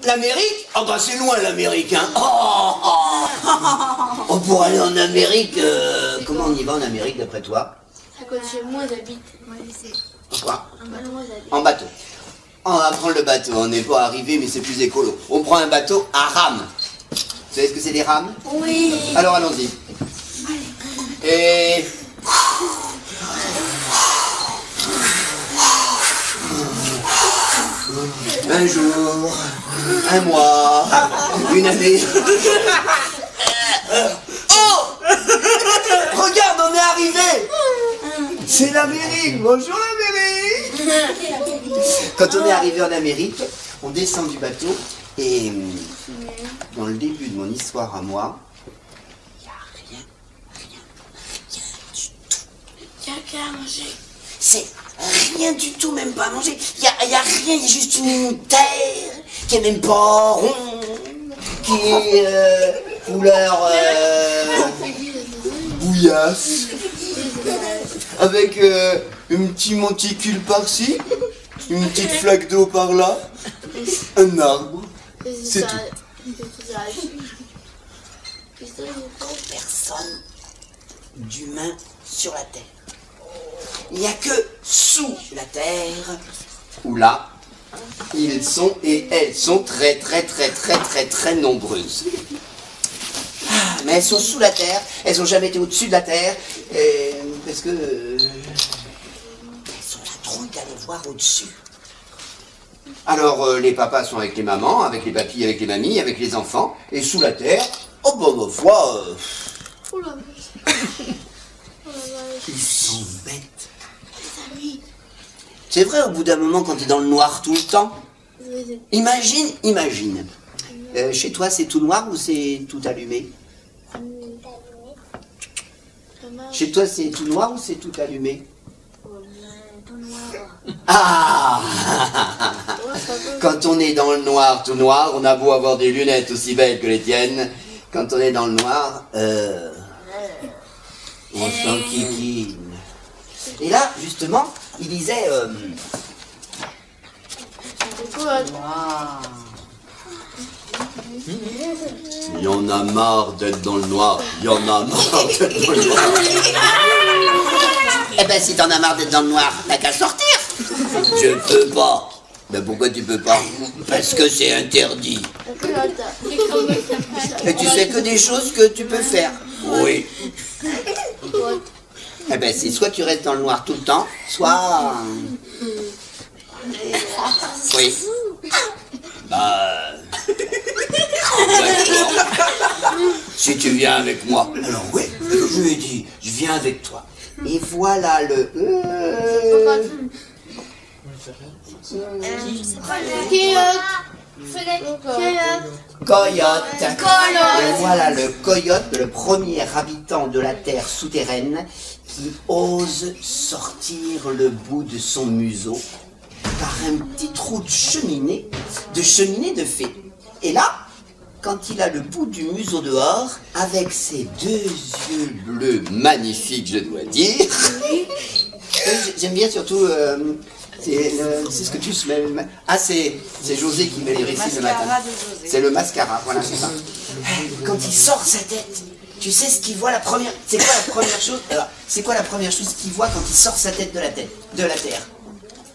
L'Amérique? Ah bah c'est loin l'Amérique, hein. On pourrait aller en Amérique. Comment on y va en Amérique d'après toi? À côté de chez moi, j'habite. Quoi? En En bateau. On va prendre le bateau. On n'est pas arrivé, mais c'est plus écolo. On prend un bateau à rames. Vous savez ce que c'est des rames? Oui. Alors allons-y. Et... un jour, un mois, une année. Oh! Regarde, on est arrivé! C'est l'Amérique! Bonjour l'Amérique! Quand on est arrivé en Amérique, on descend du bateau et dans le début de mon histoire à moi, il n'y a rien du tout. Il y a qu'à manger. C'est rien du tout, même pas à manger. Il y a rien, il y a juste une terre qui est même pas ronde, qui est couleur bouillasse, avec un petit monticule par-ci, une petite flaque d'eau par-là, un arbre, c'est tout. Personne d'humain sur la terre. Il n'y a que sous la terre, où là, ils sont et elles sont très nombreuses. Mais elles sont sous la terre, elles n'ont jamais été au-dessus de la terre, parce que elles sont là trop d'aller voir au-dessus. Alors les papas sont avec les mamans, avec les papis, avec les mamies, avec les enfants, et sous la terre, oh bah ma foi, ils sont bêtes. C'est vrai, au bout d'un moment, quand tu es dans le noir tout le temps, imagine. Chez toi, c'est tout noir ou c'est tout allumé? Chez toi, c'est tout noir ou c'est tout allumé? Tout noir. Ah! Quand on est dans le noir, tout noir, on a beau avoir des lunettes aussi belles que les tiennes, quand on est dans le noir, on s'enquiquine. Et là, justement, il disait... Il y en a marre d'être dans le noir. Il y en a marre d'être dans le noir. Eh ben, si t'en as marre d'être dans le noir, t'as qu'à sortir. Je peux pas. Ben pourquoi tu peux pas? Parce que c'est interdit. Et tu sais que des choses que tu peux faire. Oui. Eh ben, c'est soit tu restes dans le noir tout le temps, soit... Oui. Bah... D'accord. Si tu viens avec moi. Alors oui, je lui ai dit, je viens avec toi. Et voilà le... Coyote. Et voilà le coyote, le premier habitant de la terre souterraine qui ose sortir le bout de son museau par un petit trou de cheminée de fée. Et là, quand il a le bout du museau dehors, avec ses deux yeux bleus magnifiques, je dois dire, j'aime bien surtout... c'est ce que tu mets. Ah, c'est José qui met les récits ce matin. C'est le mascara, voilà, c'est ça. Quand il sort sa tête, tu sais ce qu'il voit la première. C'est quoi la première chose? Alors, c'est quoi la première chose qu'il voit quand il sort sa tête de la terre?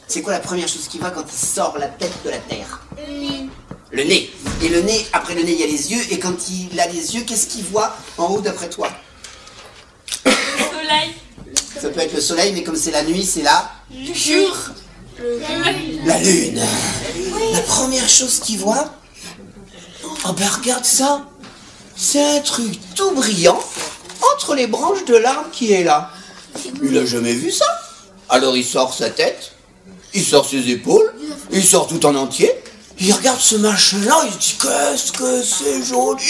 C'est quoi la première chose qu'il voit quand il sort la tête de la terre? Le nez. Et le nez, après le nez, il y a les yeux. Et quand il a les yeux, qu'est-ce qu'il voit en haut d'après toi? Le soleil. Ça peut être le soleil, mais comme c'est la nuit, c'est la... Le jour. La lune. La première chose qu'il voit, oh ben regarde ça, c'est un truc tout brillant entre les branches de l'arbre qui est là. Il a jamais vu ça. Alors il sort sa tête, il sort ses épaules, il sort tout en entier, il regarde ce machin-là, il dit qu'est-ce que c'est joli.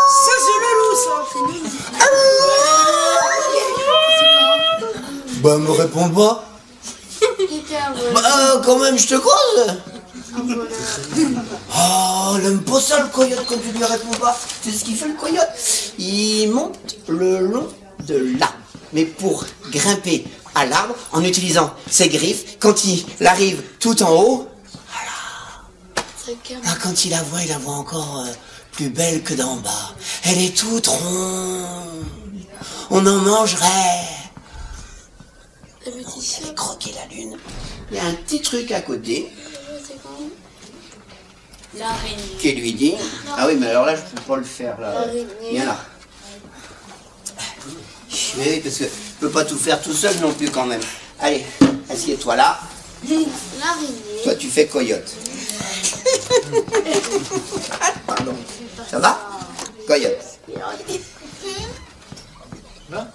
Ça c'est le loup ça. Bah me réponds pas. Bah quand même je te cause. Oh, il aime pas ça le coyote quand tu lui réponds pas. C'est ce qu'il fait le coyote. Il monte le long de l'arbre. Mais pour grimper à l'arbre en utilisant ses griffes. Quand il arrive tout en haut, ah, quand il la voit encore plus belle que d'en bas. Elle est toute ronde. On en mangerait. Elle croquer la lune. Il y a un petit truc à côté L'araignée. qui lui dit... Ah oui, mais alors là, je peux pas le faire. Là. Viens là. Oui, parce que je peux pas tout faire tout seul non plus quand même. Allez, assieds-toi là. L'araignée. Toi, tu fais coyote. Pardon. Ça va? Coyote. Moi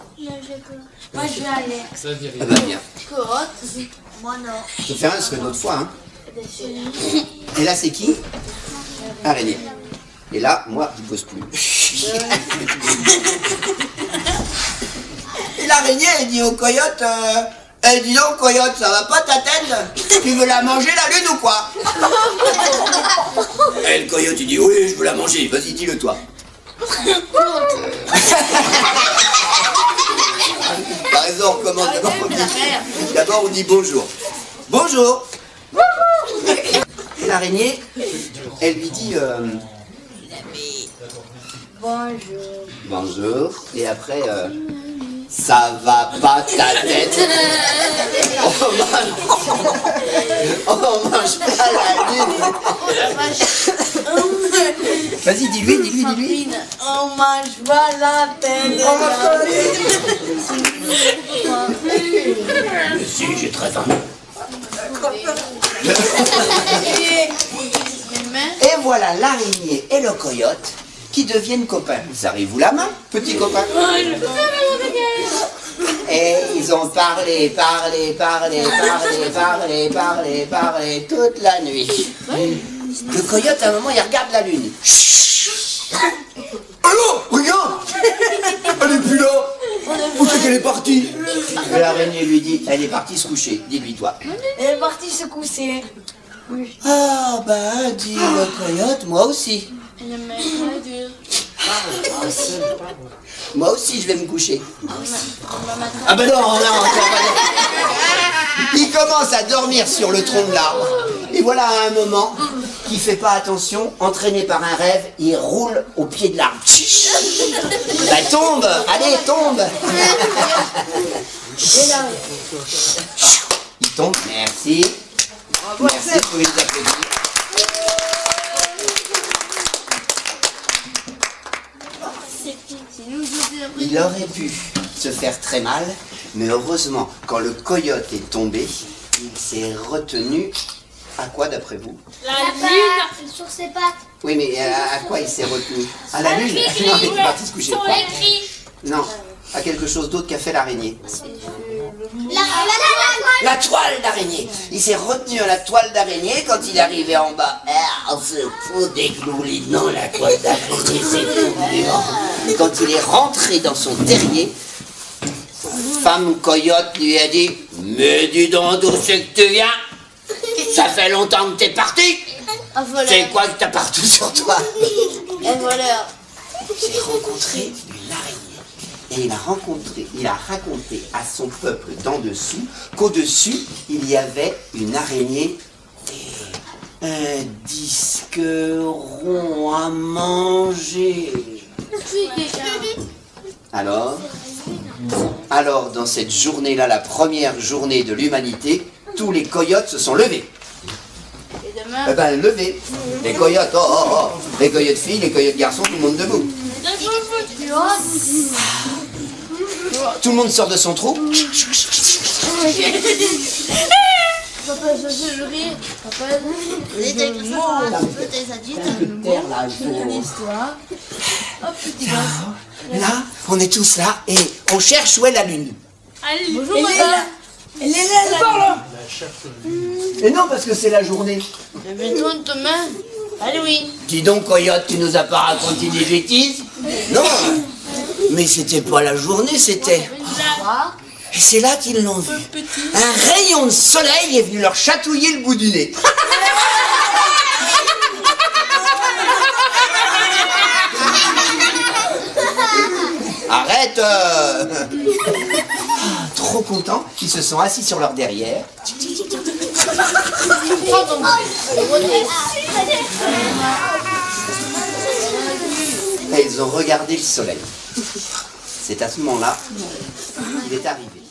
je vais aller. Ça dit Ah rien. bah bien. Côte. Moi non. Je fais un parce que d'autres fois, hein. Et là, c'est qui? Araignée. Et là, moi, je pose plus. Et l'araignée, elle dit au coyote, elle dit donc, coyote, ça va pas ta tête? Tu veux la manger la lune ou quoi? Et le coyote, il dit, oui, je veux la manger, vas-y, dis-le toi. Par exemple, on commence d'abord, on dit bonjour. Bonjour. Et l'araignée, elle lui dit Bonjour. bonjour. Et après, ça va pas ta tête? On mange pas la lune. Vas-y, dis-lui. On mange pas la tête. Si, j'ai très envie. Et voilà l'araignée et le coyote qui deviennent copains. Serrez-vous la main, petit copain. Et ils ont parlé toute la nuit. Le coyote, à un moment, il regarde la lune. Allô, regarde! Elle est plus là! Où c'est qu'elle est partie? Et l'araignée lui dit, elle est partie se coucher. Dis-lui, toi. Elle est partie se coucher. Ah, bah, dit le coyote, moi aussi. Elle est même dure. Moi aussi, je vais me coucher. Ah ben non. Il commence à dormir sur le tronc de l'arbre. Et voilà, à un moment, qui fait pas attention, entraîné par un rêve, il roule au pied de l'arbre. Bah tombe, allez, tombe. Il tombe, merci. Merci pour les applaudissements. Il aurait pu se faire très mal, mais heureusement, quand le coyote est tombé, il s'est retenu à quoi d'après vous? La lune. Sur ses pattes. Oui, mais à quoi il s'est retenu? À la lune? Non, il est parti se coucher. Sur les griffes. Non, à quelque chose d'autre qu'a fait l'araignée. La La toile d'araignée. Il s'est retenu à la toile d'araignée quand il est arrivé en bas. Ah, on se fout des gloulis. Non, la toile d'araignée, c'est tout. Et quand il est rentré dans son terrier, femme coyote lui a dit, mais dis donc d'où c'est que tu viens? Ça fait longtemps que t'es parti. Un voleur. C'est quoi que t'as partout sur toi? Un voleur. J'ai rencontré une araignée. Et il a raconté à son peuple d'en dessous qu'au-dessus, il y avait une araignée et un disque rond à manger. Alors, dans cette journée-là, la première journée de l'humanité, tous les coyotes se sont levés. Et demain. Eh ben, levés. Les coyotes, les coyotes filles, les coyotes garçons, tout le monde debout. Tout le monde sort de son trou. Papa, je veux le rire. Papa, les adultes. Une histoire. Hop, petit gosse. Là, on est tous là et on cherche où est la lune. Bonjour, madame. Elle est là, là. Et non, parce que c'est la journée. Mais tourne demain. Allez, oui. Dis donc, coyote, tu nous as pas raconté des bêtises? Non. Mais c'était pas la journée, c'était... Et c'est là qu'ils l'ont vu. Un rayon de soleil est venu leur chatouiller le bout du nez. Arrête. Trop trop contents, ils se sont assis sur leur derrière. Et ils ont regardé le soleil. C'est à ce moment-là qu'il est arrivé.